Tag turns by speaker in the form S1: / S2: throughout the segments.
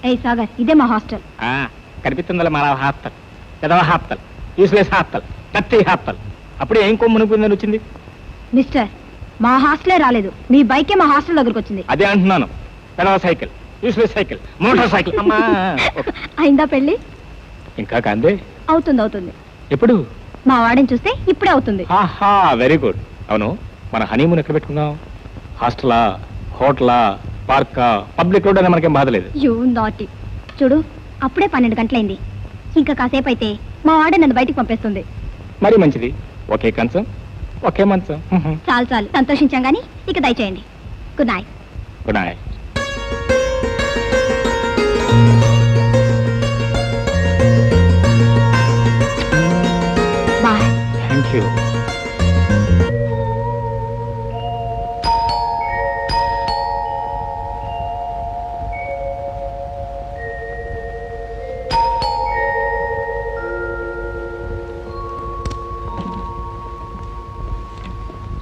S1: ఏ సాగర్, ఇదే మా హాస్టల్.
S2: కనిపిస్తుందా మన హాస్టల్? పెదవ హాస్టల్, యూస్లెస్ హాస్టల్, కత్తి హాస్టల్. అప్పుడే ఏం కొమ్మునుకుందని వచ్చింది?
S1: మిస్టర్, మా హాస్టలే రాలేదు, మీ బైకే మా హాస్టల్ దగ్గరకు వచ్చింది.
S2: అదే అంటున్నాను. పెదవ cycle, useless cycle, motor cycle.
S1: అయిందా పెళ్లి?
S2: ఇంకా కాందే.
S1: అవుతుంది.
S2: ఎప్పుడు?
S1: మా వాడిని చూస్తే ఇప్పుడే అవుతుంది.
S2: Very good. అవును, మన హనీమూన్ ఎక్కడ పెట్టుకుందాం? హాస్టలా, హోటలా, పార్కా, పబ్లిక్ రోడ్ అని మనకేం బాధలేదు.
S1: You naughty. చూడు, అప్పుడే 12 గంటలైంది. ఇంకా కాసేపు అయితే మా వాడే నన్ను బయటికి పంపేస్తుంది.
S2: మరీ మంచిది. ఒకే కంచం, ఒకే మంచం.
S1: చాలు సంతోషించాం గానీ ఇక దయచేయండి. Good night.
S2: Good night.
S1: Bye.
S2: Thank you.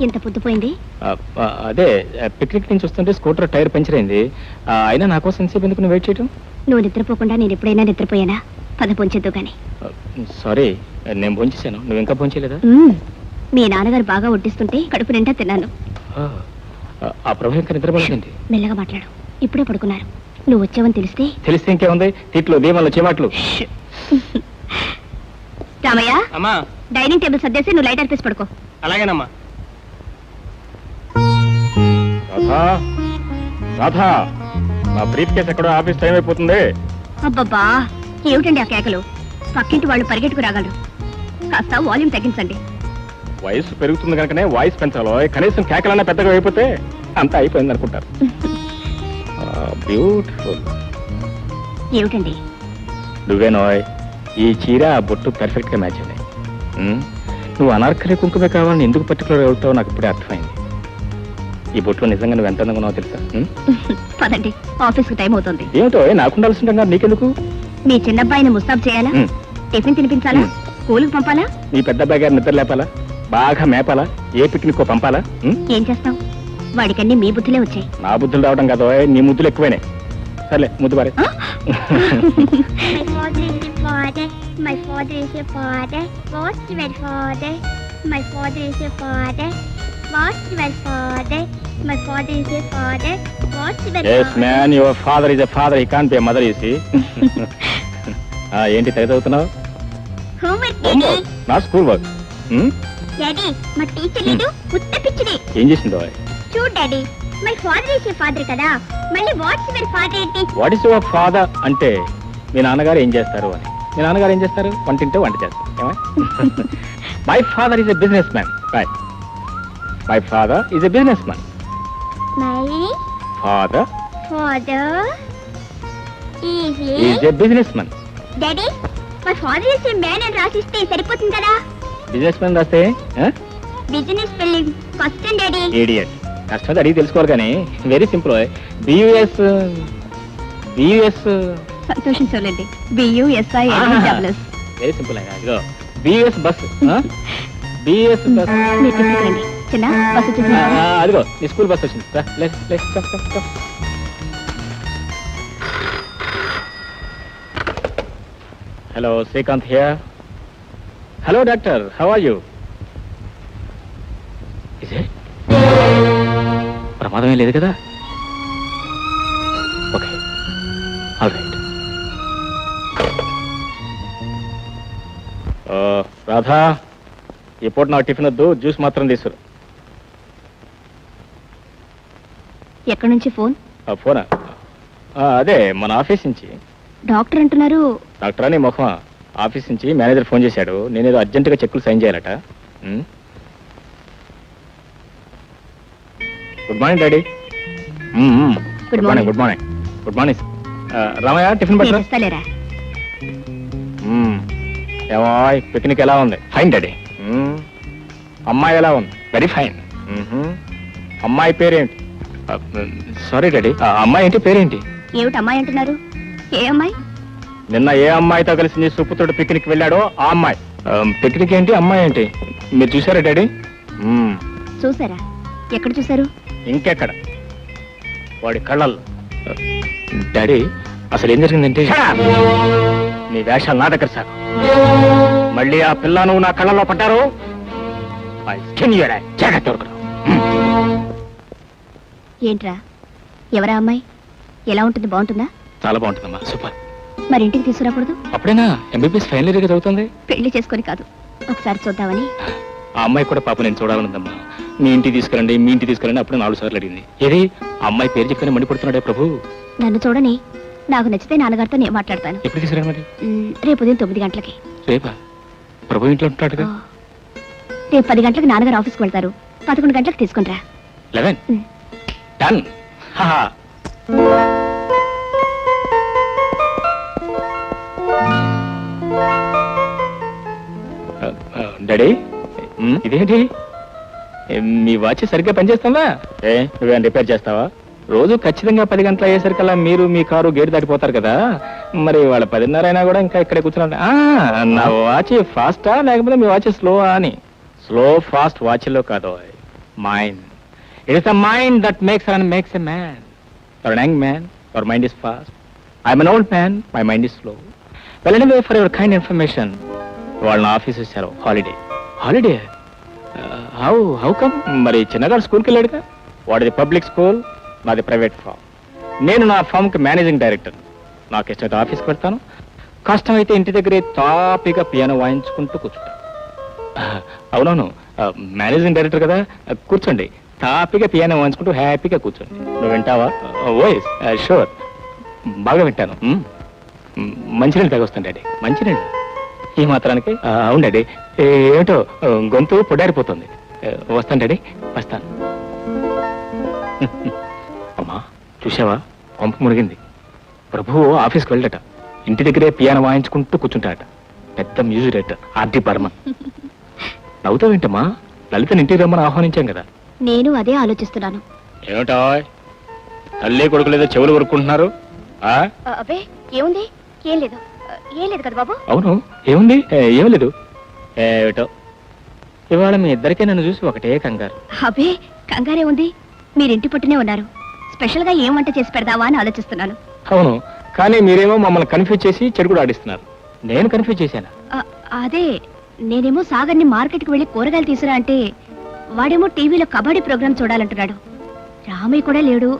S1: ఎంత పొద్దుపోయింది?
S2: అదే పిక్నిక్ నుంచి వస్తుంటే స్కూటర్ టైర్ పంచర్ అయింది. అయినా నా కోసం ఎంతసేపు ఎందుకు వెయిట్ చేయటం?
S1: నువ్వు నిద్రపోకుండా నేను ఎప్పుడైనా నిద్రపోయానా? పద పొంచొద్దు గాని.
S2: సారీ, నేను పొంచేశాను. నువ్వు ఇంకా పొంచలేదా?
S1: మీ నాన్నగారు బాగా వడ్డిస్తుంటే కడుపు నిండా తిన్నాను.
S2: ఆ ప్రభు ఇంకా నిద్రపోలేదండి.
S1: మెల్లగా మాట్లాడు, ఇప్పుడే పడుకున్నారు. నువ్వు వచ్చావని తెలిస్తే
S2: ఇంకేముంది? తిట్లు, దీమాలు, చేమాట్లు.
S1: రామయ్య,
S2: అమ్మా,
S1: డైనింగ్ టేబుల్ సర్దేసి నువ్వు లైట్ అర్పేసి పడుకో.
S2: అలాగేనమ్మా. రాధా, నా బ్రీఫ్ కేసు ఎక్కడో, ఆఫీస్ టైం అయిపోతుంది.
S1: అబ్బబ్బా, ఏమిటండి ఆ కేకలు? పక్కింటి వాళ్ళు పరిగెట్టుకు రాగలరు. కాస్త వాల్యూమ్ తగ్గించండి.
S2: వయసు పెరుగుతుంది కనుకనే వాయిస్ పెంచాలో. కనీసం కేకలన్నా పెద్దగా అయిపోతే అంతా అయిపోయింది అనుకుంటారు. బ్యూటిఫుల్.
S1: ఏమిటండి?
S2: నువ్వేనోయ్, ఈ చీర ఆ బొట్టు పర్ఫెక్ట్ గా మ్యాచ్ అయ్యాయి. నువ్వు అనార్కలి కుంకుమే కావాలని ఎందుకు పర్టికులర్ అవుతావు నాకు ఇప్పుడే అర్థమైంది. ఈ బొట్లో నిజంగా నువ్వు ఎంత అందంగా ఉన్నావో తెలుసా?
S1: పదండి, ఆఫీస్ కు టైం అవుతుంది.
S2: ఏమిటో నాకు ఉండాల్సింటా, నీకెందుకు?
S1: మీ చిన్నబ్బాయిని ముస్తాబ్ చేయాలా? టిఫిన్ తినిపించాలా? స్కూల్ కు పంపాలా?
S2: నీ పెద్ద అబ్బాయి గారు నిద్ర లేపాలా? బాగా మేపాలా? ఏ పిక్నిక్ పంపాలా?
S1: ఏం చేస్తావు? వాడికన్నీ మీ బుద్ధులే వచ్చాయి.
S2: నా బుద్ధులు రావడం కాదు, నీ ముద్దులు ఎక్కువైనాయి. సర్లే, ముద్దు బారే.
S3: My father is your father. What's your father? My father is your father. What's your father? My father is your father. What's your father?
S2: Yes, man, your father is a father. He can't be a mother, you see. ఏంటి తెగ చదువుతున్నావు?
S3: Homework, Daddy.
S2: Not school work.
S3: Daddy, మా teacher లేదు, ఉత్త పిచ్చిది.
S2: ఏం చేసిందో?
S3: చూడు daddy, my father is your father కదా, మళ్ళీ what's your father ఏంటి?
S2: What is your father అంటే మీ నాన్నగారు ఏం చేస్తారు అని. మీ నాన్నగారు ఏం చేస్తారు? వంటింటే వంట చేస్తారు. My father is a business man. Right, my father is a business man.
S3: My
S2: father
S3: is
S2: a businessman.
S3: Daddy, my father is a man అని రాసిస్తే సరిపోతుంది కదా?
S2: బిజినెస్ మ్యాన్ రాస్తే
S3: business spelling first daddy.
S2: Idiot. కష్టం అడిగి తెలుసుకోవాలి కానీ very simple. B U S
S1: సంతోషించలేండి. BUSINESS.
S2: వెరీ సింపుల్ అయినా. ఇదిగో బియుఎస్ బస్. BUS bus.
S1: మీరు తీసుకురండి. చిన్న బస్సు వచ్చేసి.
S2: అదిగో నీ స్కూల్ బస్ వచ్చింది. Hello, Srikanth here. Hello doctor, how are you? ప్రమాదమే లేదు కదా? Okay, all right. రాధా, ఈ పూట నాకు టిఫిన్ వద్దు, జ్యూస్ మాత్రం తీసుకురు.
S1: ఎక్కడి నుంచి ఫోన్?
S2: ఫోనా? అదే మన ఆఫీస్ నుంచి.
S1: డాక్టర్ అంటున్నారు.
S2: డాక్టర్ అని మొహం. ఆఫీస్ నుంచి మేనేజర్ ఫోన్ చేశాడు, నేనేదో అర్జెంటుగా చెక్కులు సైన్ చేయాలట. Good morning daddy. Good morning. Good morning. Good morning. Ramayya, tiffin
S1: పెట్టలేరా?
S2: ఏమో పిక్నిక్ ఎలా ఉంది? Fine daddy. అమ్మాయి ఎలా ఉంది? Very fine. అమ్మాయి పేరేంటి? సారీ డాడీ, అమ్మాయి ఏంటి పేరేంటి?
S1: ఏమిటి అమ్మాయి అంటున్నారు? ఏ అమ్మాయి?
S2: నిన్న ఏ అమ్మాయితో కలిసి నీ సుప్పుతోడు పిక్నిక్ వెళ్ళాడో ఆ అమ్మాయి. పిక్నిక్ ఏంటి, అమ్మాయి ఏంటి? మీరు చూసారా డాడీ?
S1: చూసారా? ఎక్కడ చూసారు?
S2: ఇంకెక్కడ? వాడి కళ్ళల్లో. డాడీ, అసలు ఏం జరిగిందంటే నీ వేషాలు నా దగ్గర సాగు. మళ్ళీ ఆ పిల్ల నువ్వు నా కళ్ళలో పడ్డారు జాగ్రత్త దొరకదు.
S1: ఏంట్రా ఎవరా అమ్మాయి? ఎలా ఉంటుంది? బాగుంటుందా?
S2: చాలా బాగుంటుందమ్మా, సూపర్.
S1: మరి ఇంటికి తీసుకురాకూడదు?
S2: అప్పుడేనా ఎంబీబీఎస్ ఫైనల్ ఇయర్ చదువుతుంది.
S1: పెళ్లి చేసుకొని కాదు, ఒకసారి చూద్దామని.
S2: ఆ అమ్మాయి కూడా పాప నేను చూడాలనుందమ్మా. మీ ఇంటికి తీసుకురండి, మీ ఇంటికి తీసుకురండి అప్పుడు 4 సార్లు అడిగింది. ఏది ఆ అమ్మాయి పేరు చెప్తేనే మండిపడుతున్నాడే ప్రభు.
S1: నన్ను చూడని, నాకు నచ్చితే నాన్నగారితో నేను మాట్లాడతాను.
S2: ఎప్పుడు తీసుకురండి మరి?
S1: రేపు ఉదయం 9 గంటలకి.
S2: రేపా? ప్రభు ఇంట్లో ఉంటాడుగా.
S1: రేపు 10 గంటలకు నాన్నగారు ఆఫీస్కి వెళ్తారు. 11 గంటలకు తీసుకుంటా.
S2: 11 డన్. డాడీ ఇదేంటి? మీ వాచ్ సరిగ్గా పనిచేస్తుందా? నువ్వేం రిపేర్ చేస్తావా? రోజు ఖచ్చితంగా 10 గంటలు అయ్యేసరికల్లా మీరు మీ కారు గేటు దాటిపోతారు కదా. మరి వాళ్ళ 10:30 అయినా కూడా ఇంకా ఇక్కడే కూర్చున్నా. నా వాచ్ ఫాస్టా లేకపోతే మీ వాచ్ స్లోవా అని? స్లో ఫాస్ట్ వాచ్లో కాదు, mind. It is the mind that makes and makes a man. You're an young man, your mind is fast. I'm an old man, my mind is slow. Well, anyway, for your kind information, వాళ్ళ office ఇచ్చారు holiday. Holiday? How come? మరి చిన్నగారు స్కూల్కి వెళ్ళాడుగా. వాడిది public school, నాది private form. నేను నా ఫామ్కి managing director. నాకు ఇష్టమైతే ఆఫీస్కి వెళ్తాను, కష్టమైతే ఇంటి దగ్గరే తాపిగా పియానో వాయించుకుంటూ కూర్చుంటాను. అవునవును, మేనేజింగ్ డైరెక్టర్ కదా, కూర్చోండి. తాపిగా పియానో వాయించుకుంటూ హ్యాపీగా కూర్చోండి. నువ్వు వింటావా? ఓఎస్ షూర్, బాగా వింటాను. మంచినీళ్ళు తాగొస్తాను డాడీ. మంచినీళ్ళు ఈ మాత్రానికి? అవును డాడీ. ఏమిటో గొంతు పొడారిపోతుంది. వస్తాను డాడీ, వస్తాను. అమ్మా చూసావా, పంపు మునిగింది. ప్రభువు ఆఫీస్కి వెళ్ళట, ఇంటి దగ్గరే పియానో వాయించుకుంటూ కూర్చుంటాడట. పెద్ద మ్యూజిక్ డైరెక్టర్ ఆర్డి బర్మన్. నవ్వుతావేంటమ్మా? లలితని ఇంటికి రమ్మని ఆహ్వానించాం కదా.
S1: నేను అదే ఆలోచిస్తున్నాను.
S2: ఏమిటా తల్లి కొడుకులేదో చెవులు కొరుక్కుంటున్నారు?
S1: అబ్బే ఏముంది? ఏం లేదు, ఏం లేదు కదా బాబు.
S2: అవును, ఏముంది? ఏం లేదు. ఏమిటో ఇవాళ మీ ఇద్దరికే నన్ను చూసి ఒకటే కంగారు.
S1: అబ్బే కంగారే ఉంది, మీరింటి పట్టునే ఉన్నారు. స్పెషల్ గా ఏం వంట చేసి పెడదావా అని ఆలోచిస్తున్నాను.
S2: అవును, కానీ మీరేమో మమ్మల్ని కన్ఫ్యూజ్ చేసి చెడు కూడా ఆడిస్తున్నారు. నేను కన్ఫ్యూజ్ చేశాను.
S1: అదే నేనేమో సాగర్ని మార్కెట్కి వెళ్ళి కూరగాయలు తీసురా అంటే వాడేమో టీవీలో కబడ్డీ ప్రోగ్రామ్ చూడాలంటున్నాడు. రామయ్య కూడా లేడు,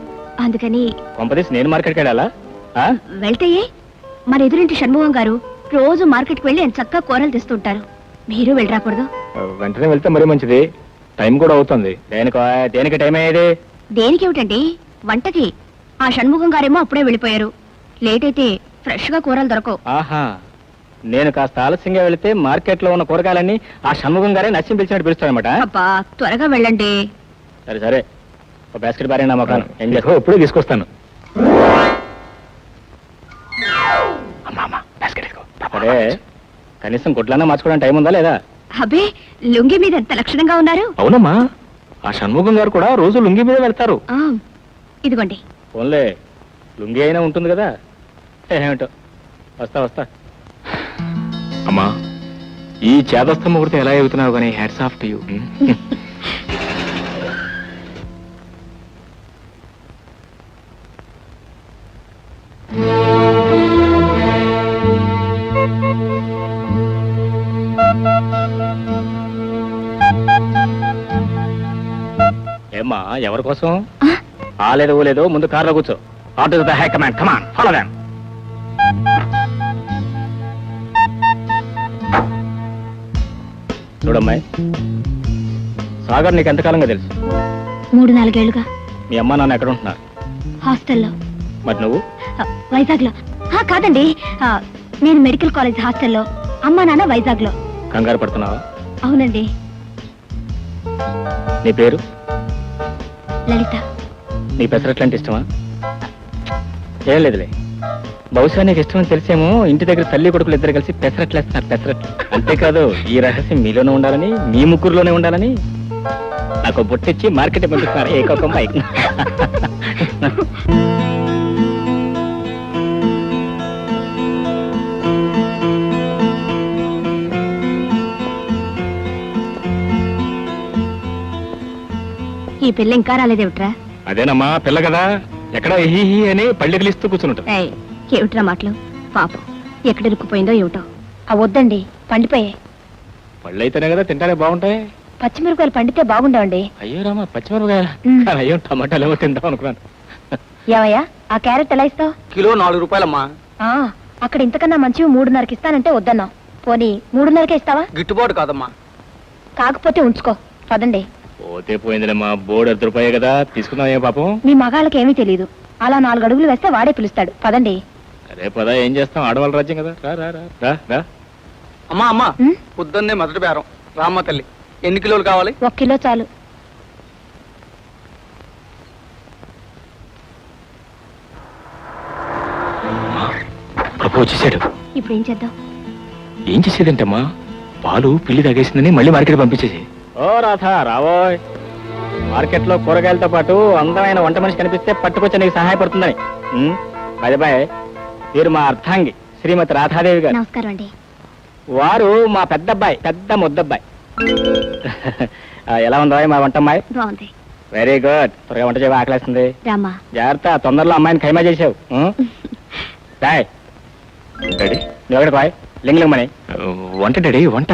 S1: అందుకని.
S2: కొంపదీసి నేను మార్కెట్కి వెళ్ళాలా?
S1: వెళ్తే మన ఎదురింటి షణ్ముఖం గారు రోజు మార్కెట్కి వెళ్ళి ఆయన చక్కగా కూరలు తెస్తుంటారు. మీరు వెళ్ళరాకూడదు?
S2: వెంటనే వెళ్తే మరీ మంచిది, టైం కూడా అవుతుంది. దేనికి టైం అయ్యేది?
S1: దేనికేమిటండి, వంటకి. ఆ షణ్ముఖం గారేమో అప్పుడే వెళ్ళిపోయారు. లేట్ అయితే ఫ్రెష్ గా కూరలు దొరకవు.
S2: ఆహా, నేను కాస్త ఆలస్యంగా వెళితే మార్కెట్ లో ఉన్న కూరగాయలన్నీ ఆ షణ్ముఖం గారే నచ్చి పిలిచినట్టు పిలుస్తారనమాట.
S1: అబ్బా త్వరగా వెళ్ళండి.
S2: సరే సరే, ఒక బాస్కెట్ బారీ నా మొక్కను ఏం చేస్తా ఎప్పుడు తీసుకొస్తాను. అరే కనీసం గుడ్లన్నా మార్చుకోవడానికి టైం ఉందా లేదా?
S1: అబ్బే లుంగి మీద ఎంత లక్షణంగా ఉన్నారు.
S2: అవునమ్మా, ఆ షణ్ముఖం గారు కూడా రోజు లుంగి మీద వెళ్తారు.
S1: ఇదిగోండి.
S2: ఓన్లే లుంగి అయినా ఉంటుంది కదా. ఏమిటో, వస్తా వస్తా. అమ్మా, ఈ చేదస్థ ముహూర్తం ఎలా ఎగుతున్నావు కానీ హ్యాట్స్ ఆఫ్ టు యూ. ఏమ్మా, ఎవరి కోసం? లేదో లేదో ముందు కార్లో కూర్చో. Order the high command, come on follow them. చూడమ్మాయి, సాగర్ నీకు ఎంతకాలంగా తెలుసు?
S1: 3-4 ఏళ్లుగా.
S2: మీ అమ్మా నాన్న ఎక్కడ ఉంటున్నారు?
S1: హాస్టల్లో.
S2: మరి నువ్వు?
S1: వైజాగ్ లో. కాదండి, నేను మెడికల్ కాలేజ్ హాస్టల్లో, అమ్మా నాన్న వైజాగ్ లో.
S2: కంగారు పడుతున్నావా?
S1: అవునండి.
S2: నీ పేరు?
S1: లలిత.
S2: నీ పెసరట్లు అంటే ఇష్టమా? ఏం లేదులే, బహుశా నీకు ఇష్టమని తెలిసేమో ఇంటి దగ్గర తల్లి కొడుకులు ఇద్దరు కలిసి పెసరట్లు వేస్తున్నారు. పెసరట్లు అంతేకాదు, ఈ రహస్యం మీలోనే ఉండాలని, మీ ముగ్గురులోనే ఉండాలని నాకు బొట్టిచ్చి మార్కెట్ పంపిస్తున్నారు. ఏకొక బైక్.
S1: ఈ పిల్ల ఇంకా రాలేదేమిట్రా?
S2: అదేనమ్మా పిల్ల కదా, ఎక్కడ హీ అని పళ్ళెకిలిస్తూ కూర్చుంటారు.
S1: ఏమిట్రా మాటలు? పాపం ఎక్కడ ఇరుక్కుపోయిందో ఏమిటో. వద్దండి, పండిపోయాయి.
S2: పళ్ళు అయితేనే కదా తింటానే బాగుంటాయి.
S1: పచ్చిమిరపకాయలు పండితే బాగుండవండి.
S2: అయ్యో రామా, పచ్చిమిరపకాయలు.
S1: మ్.
S2: కానీ అయ్యో టమాటాలు ఏమో తింటాం అనుకున్నాను.
S1: ఏమయ్యా, ఆ క్యారెట్ ఎలా ఇస్తావు?
S4: కిలో 4 రూపాయలమ్మా.
S1: అక్కడ ఇంతకన్నా మంచివి 3:30కి ఇస్తానంటే వద్దన్నావు. పోనీ 3:30కే ఇస్తావా?
S4: గిట్టుబాటు కాదమ్మా.
S1: కాకపోతే ఉంచుకో. పదండి.
S2: పోతే పోయిందిలేమ్మా, బోర్డు 10 రూపాయే కదా, తీసుకుందాం. ఏ పాపం.
S1: మీ మగాళ్ళకి ఏమీ తెలియదు. అలా 4 అడుగులు వేస్తే వాడే పిలుస్తాడు. పదండి.
S2: అరే పదా, ఏం చేస్తాం, ఆడవాళ్ళ రాజ్యం కదా. రా రా రా రా రా.
S4: అమ్మా అమ్మా,
S1: మ్?
S4: పొద్దున్నే మొదటి బేరం. రామ్మ తల్లి, ఎన్ని కిలోలు కావాలి?
S1: 1 కిలో చాలు.
S2: ప్రభు వచ్చేసాడు.
S1: ఇప్పుడు ఏం చేద్దాం?
S2: ఏం చేసేదంటమ్మా, పాలు పిల్లి తాగేసిందని మళ్ళీ మార్కెట్ పంపించేసి. ఓ రాధా, రావోయ్. మార్కెట్లో కూరగాయలతో పాటు అందమైన వంట మనిషి కనిపిస్తే పట్టుకొచ్చి నీకు సహాయపడుతుందని. బాయ్, వీరు మా అర్థాంగి శ్రీమతి రాధాదేవి గారు.
S1: నమస్కారం అండి.
S2: వారు మా పెద్దబ్బాయి, పెద్ద ముద్దబ్బాయి. ఎలా ఉందా మా వంటమ్మాయి?
S1: బాగుంది.
S2: Very good. త్వరగా వంట చేయవా, ఆకలేస్తుంది.
S1: రామ్మా.
S2: జాగ్రత్త, తొందరలో అమ్మాయిని ఖైమా చేసావు. బాయ్ డాడీ, నువ్వు ఎక్కడ బాయ్? లింగలింగమని వంట డాడీ, వంట.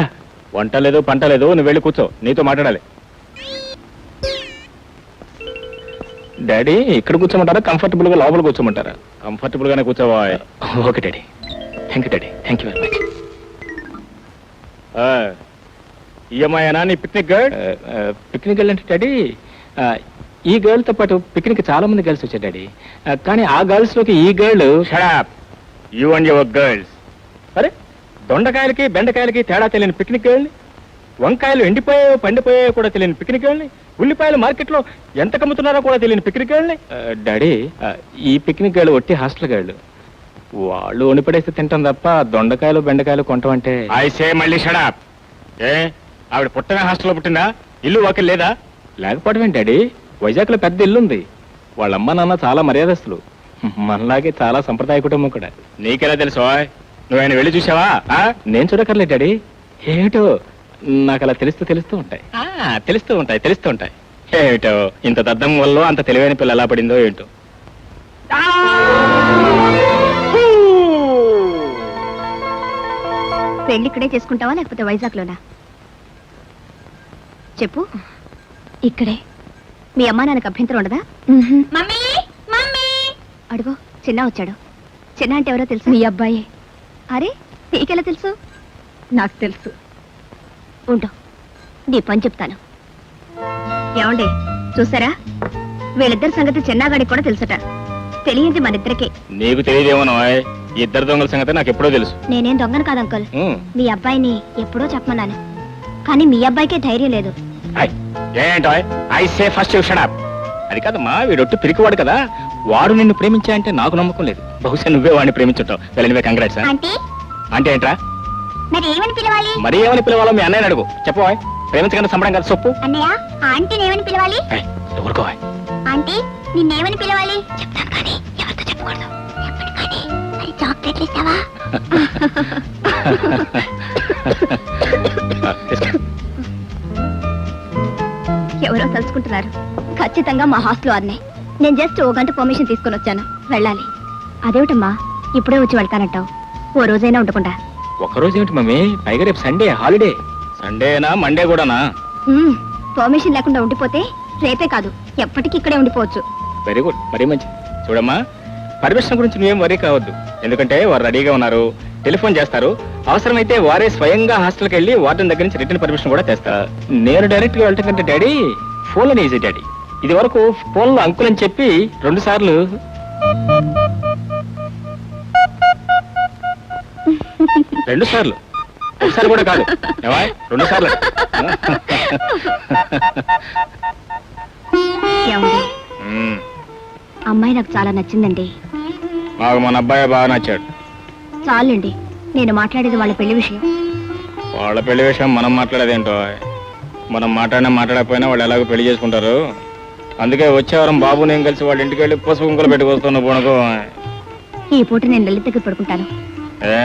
S2: వంట లేదు, పంట లేదు, నువ్వు వెళ్ళి కూర్చో, నీతో మాట్లాడాలి. డాడీ ఇక్కడ కూర్చోమంటారా, కంఫర్టబుల్ గా లోపల కూర్చోమంటారా? కంఫర్టబుల్ గానే కూర్చోవా. Okay daddy. Thank you daddy, thank you very much. ఈఎంఐనా నీ పిక్నిక్ గర్ల్? పిక్నిక్ గర్ల్ అంటే డాడీ, ఈ గర్ల్ తో పాటు పిక్నిక్ చాలా మంది గర్ల్స్ వచ్చారు డాడీ. కానీ ఆ గర్ల్స్ లోకి ఈ girl. Shut up you and your girls. అరే, దొండకాయలకి బెండకాయలకి తేడా తెలియని పిక్నిక్ గర్ల్ని, వంకాయలు ఎండిపోయాయో పండిపోయాయో కూడా తెలియని పిక్నిక్ గర్ల్ని, ఉల్లిపాయలు మార్కెట్లో ఎంత కమ్ముతున్నారో కూడా తెలియని పిక్నిక్ గర్ల్ని. డాడీ, ఈ పిక్నిక్ గర్ల్ ఒట్టి హాస్టల్ గర్ల్. వాళ్ళు వండిపడేస్తే తింటాం తప్ప దొండకాయలు బెండకాయలు కొంటామంటే. ఐసే మళ్ళీ షడప్. ఏ, ఆవిడ పుట్టనే హాస్టల్లో పుట్టిందా? ఇల్లు వాకిల్ లేదా? లేకపోవడం ఏంటి డాడీ, వైజాగ్లో పెద్ద ఇల్లు ఉంది. వాళ్ళ అమ్మ నాన్న చాలా మర్యాదస్తులు, మనలాగే చాలా సంప్రదాయ కుటుంబం కూడా. నీకెలా తెలుసు? నువ్వు ఆయన వెళ్ళి చూసావా? నేను చూడక్కర్లేదు డాడీ, ఏమిటో నాకు అలా తెలుస్తూ ఉంటాయి. తెలుస్తూ ఉంటాయి. ఏమిటో ఇంత దద్దం వల్ల అంత తెలివైన పిల్ల ఎలా పడిందో ఏంటో.
S1: పెళ్లి ఇక్కడే చేసుకుంటావా లేకపోతే వైజాగ్లోనా? చెప్పు. ఇక్కడే. మీ అమ్మా నాన్నకు అభ్యంతరం ఉండదా?
S3: మమ్మీ మమ్మీ,
S1: అడుగో, చిన్న వచ్చాడు. చిన్న అంటే ఎవరో తెలుసు? మీ అబ్బాయి. అరే, నీకెలా తెలుసు? నాకు తెలుసు. ఉండు, నీ పని చెప్తాను. ఏమండి, చూసారా? వీళ్ళిద్దరి సంగతి చిన్నగాడికి కూడా తెలుసట. తెలియంది మన ఇద్దరికే.
S2: నీకు తెలియదేమో, ఇద్దరు దొంగల సంగతి నాకు ఎప్పుడో తెలుసు.
S1: నేనేం దొంగను కాదు అంకుల్. మీ అబ్బాయిని ఎప్పుడో చెప్పమన్నాను, కానీ మీ అబ్బాయికే ధైర్యం లేదు.
S2: ఏంటో I say first you shut up. అది కాదమ్మా, వీడొట్టు పిరికివాడు కదా. వాడు నిన్ను ప్రేమించా అంటే నాకు నమ్మకం లేదు. బహుశా నువ్వే వాడిని ప్రేమించుంటావు. వెళ్ళనివే, కంగ్రాట్స్.
S3: ఆంటీ
S2: అంటే ఏంట్రా?
S3: మరి ఏమని పిలవాలి?
S2: మరి ఏమని పిలవాలో మీ అన్నయ్యని అడుగు. చెప్పవా, ప్రేమించకుండా సంబడం కదా సొప్పు.
S3: అన్నయ్య, ఆంటీని ఏమని పిలవాలి?
S2: ఎవరుకోవా?
S3: ఆంటీ, నిన్నేమని పిలవాలి? చెప్తాను కానీ ఎవరితో చెప్పకూడదు. చెప్పండి కానీ. మరి చాక్లెట్లు ఇస్తావా?
S1: ఎవరో తలుచుకుంటున్నారు. ఖచ్చితంగా మా హాస్టల్ వారినే. నేను జస్ట్ 1 గంట పర్మిషన్ తీసుకొని వచ్చాను, వెళ్ళాలి. అదేమిటమ్మా, ఇప్పుడే వచ్చి వెళ్తానంటావు? ఓ రోజైనా ఉండకుండా.
S2: ఒక్కరోజు ఏమిటి మమ్మీ, పైగా రేపు సండే హాలిడే. సండేనా మండే కూడానా?
S1: పర్మిషన్ లేకుండా ఉండిపోతే రేపే కాదు ఎప్పటికీ ఇక్కడే ఉండిపోవచ్చు.
S2: వెరీ గుడ్, మరీ మంచిది. చూడమ్మా, పర్మిషన్ గురించి నువ్వేం వరీ కావద్దు. ఎందుకంటే వారు రెడీగా ఉన్నారు, టెలిఫోన్ చేస్తారు. అవసరమైతే వారే స్వయంగా హాస్టల్కి వెళ్ళి వార్డెన్ దగ్గర నుంచి రిటర్న్ పర్మిషన్ కూడా తెస్తారు. నేను డైరెక్ట్ గా వెళ్ళటం కంటే డాడీ, ఫోన్లోనే ఈజీ డాడీ. ఇది వరకు ఫోన్లో అంకుల్ అని చెప్పి 2 సార్లు. ఒకసారి కూడా కాదు, 2 సార్లు.
S1: ఏమండి, అమ్మాయి నాకు చాలా నచ్చిందండి.
S2: మాకు మన అబ్బాయి బాగా నచ్చాడు.
S1: చాలండి, నేను మాట్లాడేది వాళ్ళ పెళ్లి విషయం.
S2: వాళ్ళ పెళ్లి విషయం మనం మాట్లాడేదేంటో. మనం మాట్లాడకపోయినా వాళ్ళు ఎలాగో పెళ్లి చేసుకుంటారు. అందుకే వచ్చేవారం బాబు నేను కలిసి వాళ్ళ ఇంటికి వెళ్ళి పసుపు కుంకులు పెట్టుకొస్తున్నా పోనకు.
S1: ఈ పూట నేను లలిత దగ్గర పడుకుంటాను.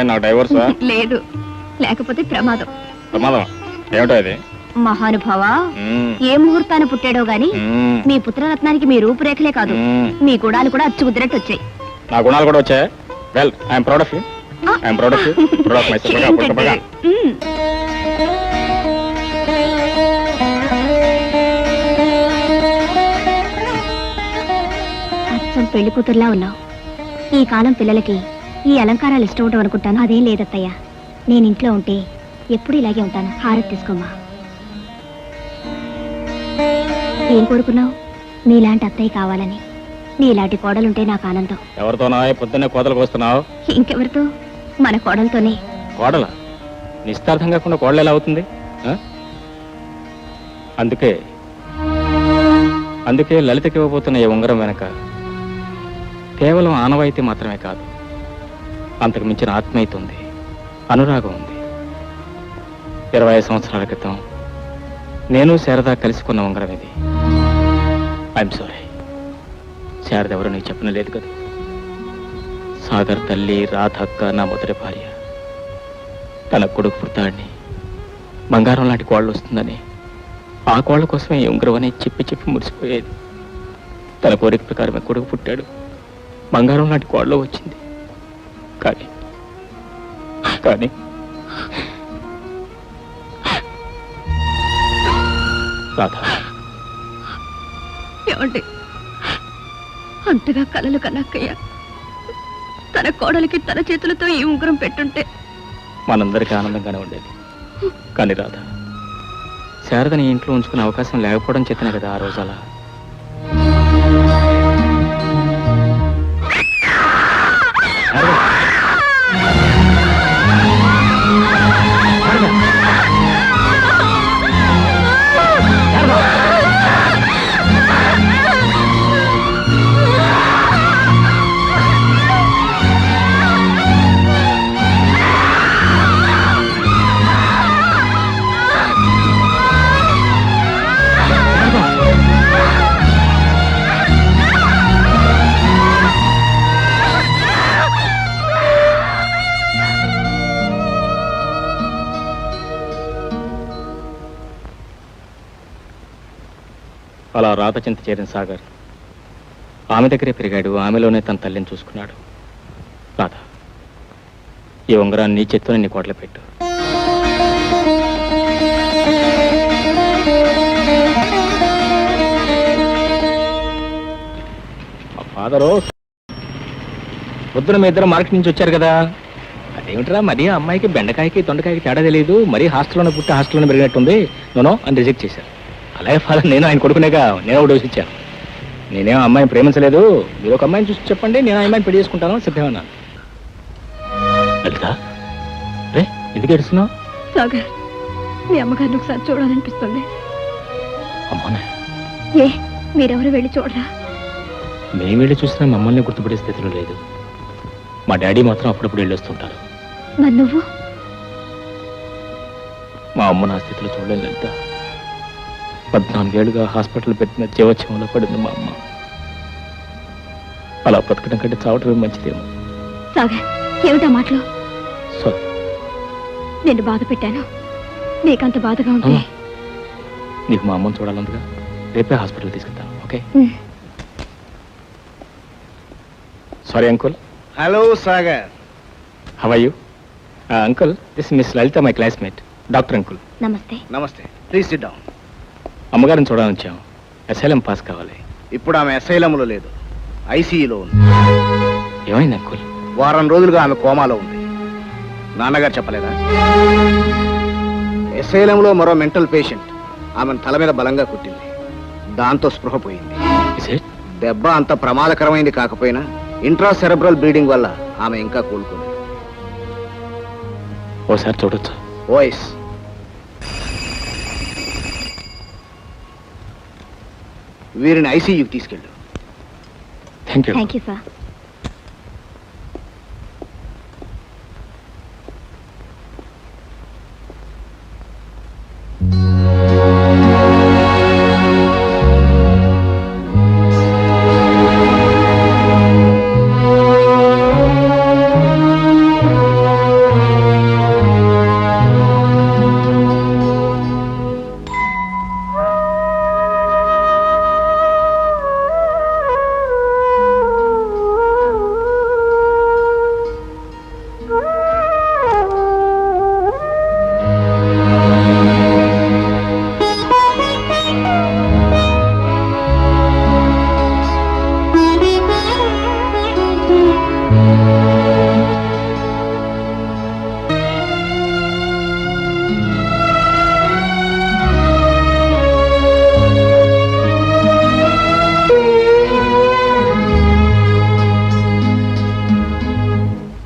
S2: నాకు డైవర్సా?
S1: లేదు, లేకపోతే ప్రమాదం.
S2: ప్రమాదం ఏమిటో అది?
S1: మహానుభావ, ఏ ముహూర్తాన పుట్టాడో గాని మీ పుత్రరత్నానికి మీ రూపురేఖలే కాదు, మీ గుణాలు కూడా అచ్చుకుదిరట్టు వచ్చాయి.
S2: నా గుణాలు కూడా వచ్చాయి? Well I'm proud of you. I'm proud of you. Proud of my
S1: ఏంటంటే, అచ్చం పెళ్లి కూతుర్లా ఉన్నావు. ఈ కాలం పిల్లలకి ఈ అలంకారాలు ఇష్టం ఉండవు అనుకుంటాను. అదేం లేదత్తయ్య, నేను ఇంట్లో ఉంటే ఎప్పుడు ఇలాగే ఉంటాను. హారతి తీసుకోమ్మా. ఏం కోరుకున్నావు? నీలాంటి అత్తయ్య కావాలని. నీలాంటి కోడలుంటే నాకు ఆనందం.
S2: ఎవరితోనా పొద్దున్నే కోతలకు వస్తున్నావు?
S1: ఇంకెవరితో? మన కోడలతోనే.
S2: కోడల నిస్తార్థం కాకుండా కోడలు ఎలా అవుతుంది? ఆ? అందుకే అందుకే లలితకి ఇవ్వబోతున్న ఈ ఉంగరం వెనక కేవలం ఆనవాయితీ మాత్రమే కాదు, అంతకు మించిన ఆత్మీయత ఉంది, అనురాగం ఉంది. 25 సంవత్సరాల క్రితం నేను శారద కలుసుకున్న ఉంగరం ఇది. ఐఎమ్ సారీ, శారద ఎవరో నీకు చెప్పడం లేదు కదా. సాగర్ తల్లి రాధక్క నా మొదటి భార్య. తన కొడుకు పుడతాడని, బంగారం లాంటి కోళ్ళు వస్తుందని ఆ కోళ్ళ కోసమే ఈ ఉంగరం అని చెప్పి మురిసిపోయేది. తన కోరిక ప్రకారమే కొడుకు పుట్టాడు, బంగారం లాంటి కోళ్ళ వచ్చింది. కానీ కానీ రాధ,
S1: ఏమండి, అంతగా కలలు కనక్కయ్య తన కోడలికి తన చేతులతో ఈ ఉంగరం పెట్టుంటే
S2: మనందరికీ ఆనందంగానే ఉండేది. కానీ రాధ, శారదని ఇంట్లో ఉంచుకునే అవకాశం లేకపోవడం చేతనే కదా ఆ రోజు అలా. అలా రాత చింత చేరిన సాగర్ ఆమె దగ్గరే పెరిగాడు, ఆమెలోనే తన తల్లిని చూసుకున్నాడు. రాధ, ఈ ఉంగరాన్ని నీ చేత్తోనే నీ కోటలో పెట్టు. మా ఫాదరు పొద్దున మీ ఇద్దరు మార్కెట్ నుంచి వచ్చారు కదా. అదేమిట్రా, మరీ ఆ అమ్మాయికి బెండకాయకి తొండకాయకి తేడా తెలియదు, మరీ హాస్టల్లోనే పుట్టి హాస్టల్లోనే పెరిగినట్టుంది, నోనో అని రిజెక్ట్ చేశారు. అలాగే ఫాదర్, నేను ఆయన కొడుకునేగా, నేను ఒక డోసు ఇచ్చాను. నేనేం అమ్మాయిని ప్రేమించలేదు, మీరు ఒక అమ్మాయిని చూసి చెప్పండి, నేను ఆ అమ్మాయిని పెళ్లి చేసుకుంటాను, సిద్ధమన్నాను. లలిత, రే ఎందుకు ఏడుస్తున్నావు?
S1: సాగర్, మీ అమ్మగారిని ఒకసారి చూడాలనిపిస్తుంది.
S2: అమ్మానే,
S1: ఏ మీరెవరు వెళ్ళి చూడరా?
S2: మేము వెళ్ళి చూసినా మమ్మల్ని గుర్తుపడే స్థితిలో లేదు. మా డాడీ మాత్రం అప్పుడప్పుడు వెళ్ళొస్తుంటారు.
S1: మరి నువ్వు?
S2: మా అమ్మ నా స్థితిలో చూడలేదు లలిత. 14 ఏళ్ళుగా హాస్పిటల్ పెట్టిన జీవోత్సవంలో పడింది మా అమ్మ. అలా బ్రతకడం కంటే చావటమే మంచిదేమో.
S1: సాగర్, ఏమిటా మాటలు?
S2: సారీ,
S1: నిన్ను బాధ పెట్టాను. నీకంత బాధగా ఉంటే
S2: నీకు మా అమ్మని చూడాలందుగా రేపే హాస్పిటల్ తీసుకెళ్తాను. Okay? Sorry uncle.
S5: Hello Sagar.
S2: How are you? Uncle, this miss Lalitha, my classmate, doctor uncle.
S1: నమస్తే.
S5: నమస్తే, ప్లీజ్ సిట్ డౌన్.
S2: అమ్మగారిని చూడాలని వచ్చాం. ఎస్ఐలం పాస్ కావాలి.
S5: ఇప్పుడు ఆమె అసైలంలో లేదు, ఐసీయూలో ఉంది.
S2: ఏమైంది అంకుల్?
S5: వారం రోజులుగా ఆమె కోమాలో ఉంది. నాన్నగారు చెప్పలేదా? అసైలంలో మరో మెంటల్ పేషెంట్ ఆమెను తల మీద బలంగా కుట్టింది, దాంతో స్పృహ పోయింది.
S2: Is it?
S5: దెబ్బ అంత ప్రమాదకరమైంది కాకపోయినా ఇంట్రాసెరెబ్రల్ బ్లీడింగ్ వల్ల ఆమె ఇంకా కోలుకుంది.
S2: ఓసారి చూడొచ్చా?
S5: ఓఎస్. వీరిని ఐసీయూకి తీసుకెళ్ళు.
S2: Thank you.
S1: Thank you sir.